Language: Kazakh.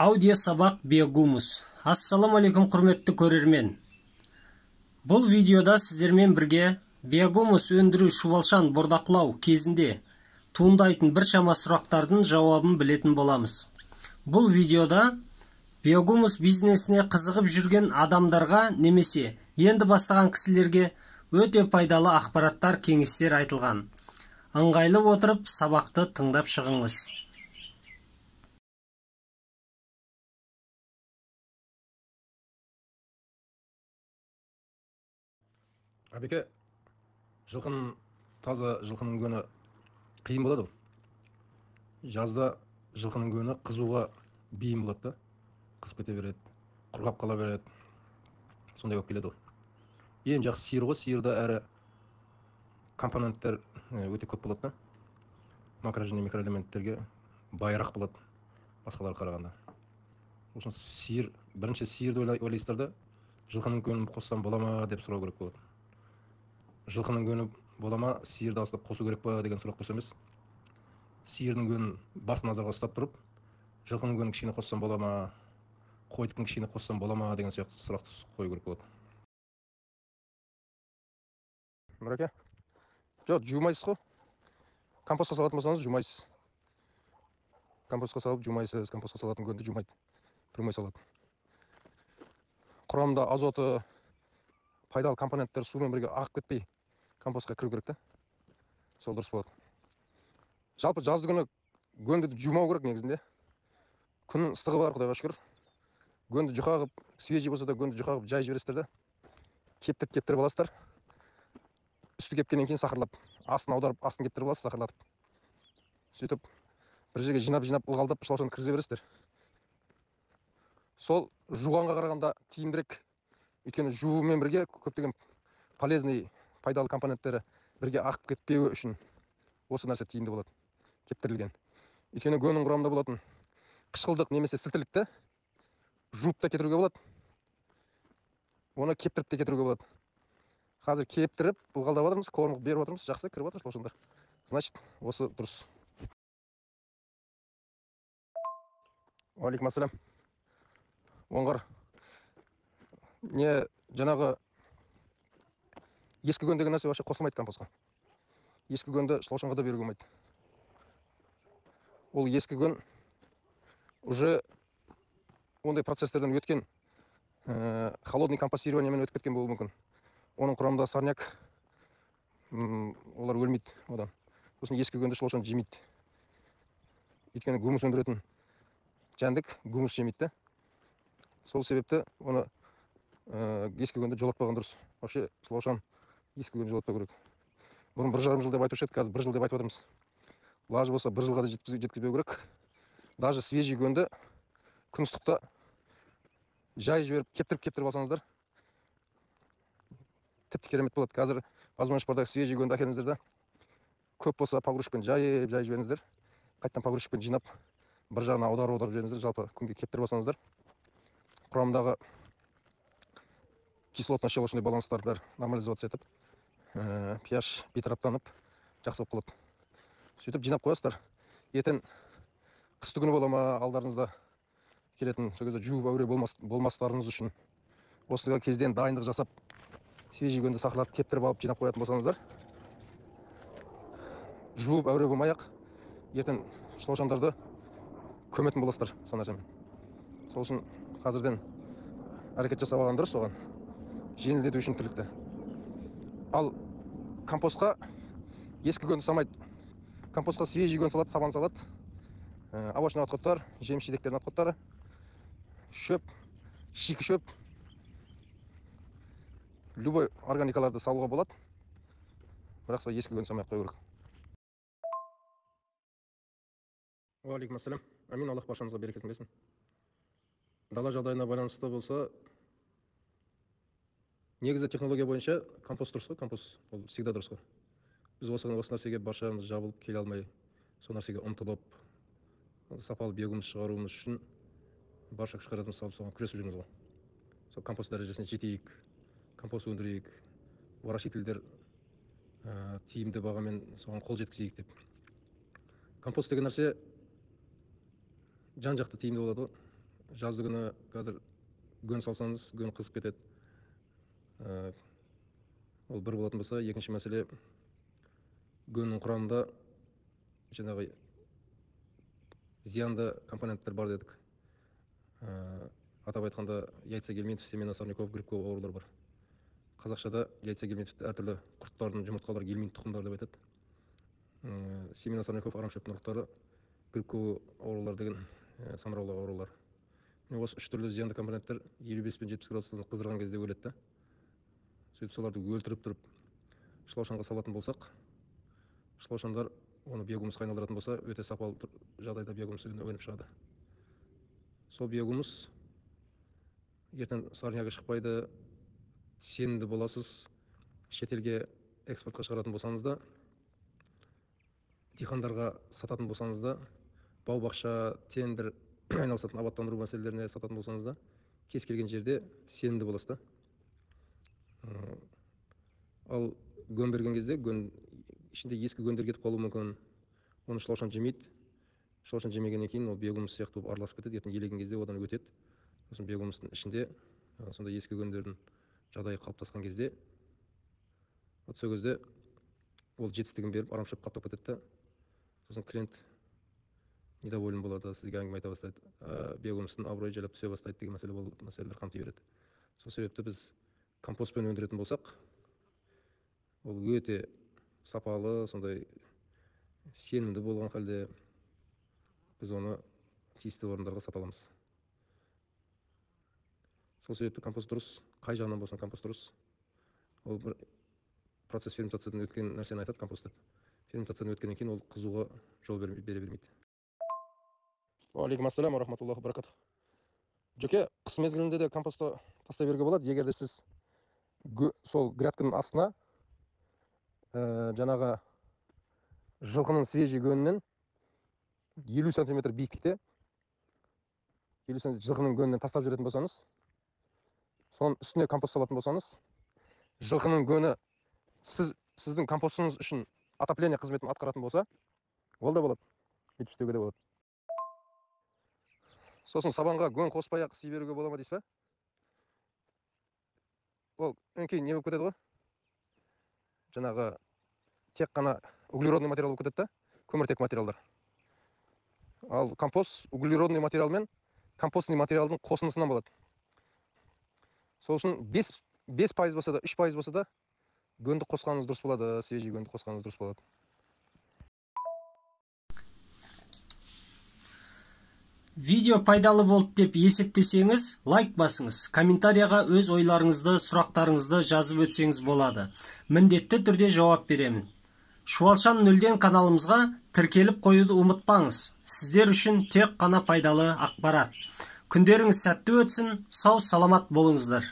Аудио сабақ биогумус. Ассаламу алейкум құрметті көрермен. Бұл видеода сіздермен бірге биогумус өндіру шұбалшан бордақылау кезінде туындайтын біршама сұрақтардың жауабын білетін боламыз. Бұл видеода биогумус бизнесіне қызығып жүрген адамдарға немесе енді бастаған кісілерге өте пайдалы ақпараттар, кеңестер айтылған. Ыңғайлы отырып сабақты тыңдап шығыңыз. Әбеке, таза жылқының көні қиын болады. Жазда жылқының көні қызуға бейім болады да. Қызып кете береді, құрғап қала береді. Сондай болып келеді. Ең жақсы сиыр ғой, сиырда әрі компоненттер өте көп болады да. Макро және микроэлементтерге байырақ болады басқаларға қарағанда. Осы сиыр, бірінші сиырды ойлайсыздар да, жылқының көнін қоссам бола ма деп сұрау керек болады. Жылқының көні бола ма, сиырды асылып қосу керек па деген сұрақ дұрыс емес. Сиырдың көнін бас назарға ұстап тұрып, жылқының көнін кішкене қоссам бола ма, қойдың кішкене қоссам бола ма деген сұрақ қою керек болады. Нұраке, жоқ, жумайсыз ғой. Компостқа салатын болсаңыз жумайсыз. Компостқа салып жумайсыз, компостқа салатын көнді жумайды. Тұрмай салады. Құрамында азоты, пайдалы компоненттер сумен бірге ағып кетпей компостқа кіру керек та. Сол дұрыс болады. Жалпы жазды күні гөнді жумау керек негізінде. Күннің ыстығы бар, Құдайға шүкір. Гөнді жұқа қылып, свежий болса да гөнді жұқа қылып жай жібересіздер да. Кептіріп аласыздар. Үсті кепкеннен кейін сақырлап, астын аударып, астын кептіріп аласыз сақырлатып. Сөйтіп бір жерге жинап ылғалдап шылаушаны кіргізе бересіздер. Сол жуғанға қарағанда тиімдірек. Өйткені жуумен бірге көптеген полезный, пайдалы компоненттері бірге ағып кетпеуі үшін осы нәрсе тиімді болады, кептірілген. Өйткені гөннің құрамында болатын қышқылдық немесе сілтілікті жуып та кетіруге болады, оны кептіріп те кетіруге болады. Қазір кептіріп, ылғалдап жатырмыз, кормық беріп жатырмыз, жақсы кіріп жатыр шылаушандар. Значит, осы дұрыс. Алейкум ассалам. Оңғар. Не жаңағы ескі гөн деген нәрсе вообще қосылмайды компостқа. Ескі гөнді шылаушанға да беруге болмайды. Ол ескі гөн уже ондай процесстерден өткен, холодный компостированиямен өтіп кеткен болуы мүмкін. Оның құрамында сорняк, олар өлмейді одан. Сосын ескі гөнді шылаушан жемейді. Өйткені гумус өндіретін жәндік гумус жемейді. Сол себепті оны ескі гөнді жолатпаған дұрыс. Вообще шылаушан ескі гөнді жолатпау керек. Бұрын 1,5 жыл деп айтушы едік, қазір 1 жыл деп айтып отырмыз. Лажы болса 1 жылға да жеткізбеу керек. Даже свежий гөнді күн ыстықта жай жіберіп, кептіріп алсаңыздар, тіпті керемет болады. Қазір возможность барда свежий гөнді әкеліңіздер да, көп болса погрузчикпен жай жіберіңіздер. Қайттан погрузчикпен жинап, бір жағына аударып жіберіңіздер. Жалпы күнге кептіріп алсаңыздар, құрамындағы кислотно-щелочный баланстар бәрі нормализация етіп, pH бейтараптанып, жақсы болып қалады. Сөйтіп жинап қоясыздар. Ертең қысты күні бола ма, алдарыңызда келетін, сол кезде жуып әуре болмастарыңыз үшін осы кезден дайындық жасап, свежий гөнді сақылатып, кептіріп алып, жинап қоятын болсаңыздар, жуып әуре болмай-ақ, ертең шылаушандарды көметін боласыздар сол нәрсемен. Сол үшін қазірден әрекет жасап алған дұрыс оған. Жеңілдету үшін тірлікті. Ал компостқа ескі гөнді салмайды. Компостқа свежий гөн салады, сабан салады. Овощный отходтар, жеміс-жидектердің отходтары, шөп, шикі шөп, любой органикаларды салуға болады. Бірақ сол ескі гөн салмай қою керек. Алейкум ассалам. Амин, Аллах баршамызға берекетін берсін. Дала жағдайына байланысты болса, негізі технология бойынша компост дұрыс қой, компост ол всегда дұрыс қой. Біз осы нәрсеге баршамыз жабылып келе алмай, сол нәрсеге ұмтылып, сапалы биогумус шығаруымыз үшін барша күш қаратымыз салып соған күресіп жүрміз ғой. Сол компост дәрежесіне жетейік, компост өндірейік, орашительдер тиімді бағамен соған қол жеткізейік деп. Компост деген нәрсе жан-жақты тиімді болады ғой. жазды күні қазір гөн салсаңыз гөн қызып кетеді. Ол бір болатын болса, екінші мәселе гөннің құрамында жаңағы зиянды компоненттер бар дедік. Атап айтқанда яйца гельминтов, семена сорняков, грибков аурулар бар. Қазақшада яйца гельминтов әртүрлі құрттардың жұмыртқалары гельминт тұқымдары деп айтады. Семена сорняков арамшөптің ұрықтары, грибков аурулар деген самыраулы аурулар. Осы үш түрлі зиянды компоненттер 55 пен 70 градустан қыздырған кезде өледі. Сөйтіп соларды өлтіріп тұрып шылаушанға салатын болсақ, шылаушандар оны биогумусқа айналдыратын болса, өте сапалы жағдайда биогумус өніп шығады. Сол биогумус ертең сорнягі шықпайды, сенімді боласыз. Шетелге экспортқа шығаратын болсаңыз да, диқандарға сататын болсаңыз да, бау-бақша, тендер айналысатын абаттандыру мәселелеріне сататын болсаңыз да, кез келген жерде сенімді боласыз. Ал гөн берген кезде, гөн ішінде ескі гөндөр кетіп қалуы мүмкін. Оны шылаушан жемейді. Шылаушан жемегеннен кейін ол биогумус сияқты болып араласып кетеді. Ертең елеген кезде одан өтеді. Сосын биогумустың ішінде сонда ескі гөндердің жағдайы қалыптасқан кезде, сол кезде ол жетістігін беріп арамшөп қаптап кетеді. Сосын клиент недоволен болады, сізге әңгіме айта бастайды, биогумустың абыройы жайлап түсе бастайды деген мәселелер қамти береді. Сол себепті біз компостпен өндіретін болсақ, ол өте сапалы, сондай сенімді болған халде біз оны тиісті орындарға сата аламыз. Сол себепті компост дұрыс, қай жағынан болсын компост дұрыс. Ол бір процесс ферментациядан өткен нәрсені айтады компост деп. Ферментациядан өткеннен кейін ол қызуға жол бере бермейді. Алейкум ассалам ва рахматуллахи ва баракатух. Жөке, қыс мезгілінде де компостты тастай беруге болады, егер де сіз сол грядканың астына жаңағы жылқының свежий гөнінен 50 см биіктікте 50 см жылқының гөнінен тастап жүретін болсаңыз, соның үстіне компост салатын болсаңыз, жылқының гөні сіздің компостыңыз үшін отопление қызметін атқаратын болса, ол да болады. Бүйтіп істеуге де болады. Сосын сабанға гөн қоспай ақ істей беруге бола ма дейсіз ба? Ол өңкей не болып кетеді ғой? Жаңағы тек қана углеродный материал болып кетеді, көміртек материалдар. Ал компост углеродный материал мен компостный материалдың қосындысынан болады. Сол үшін 5% болса да, 3% болса да гөнді қосқаныңыз дұрыс болады, свежий гөнді қосқаныңыз дұрыс болады. Видео пайдалы болды деп есептесеңіз, лайк басыңыз. Комментарияға өз ойларыңызды, сұрақтарыңызды жазып өтсеңіз болады. Міндетті түрде жауап беремін. Шуалшан 0-ден каналымызға тіркеліп қоюды ұмытпаңыз. Сіздер үшін тек қана пайдалы ақпарат. Күндеріңіз сәтті өтсін, сау саламат болыңыздар.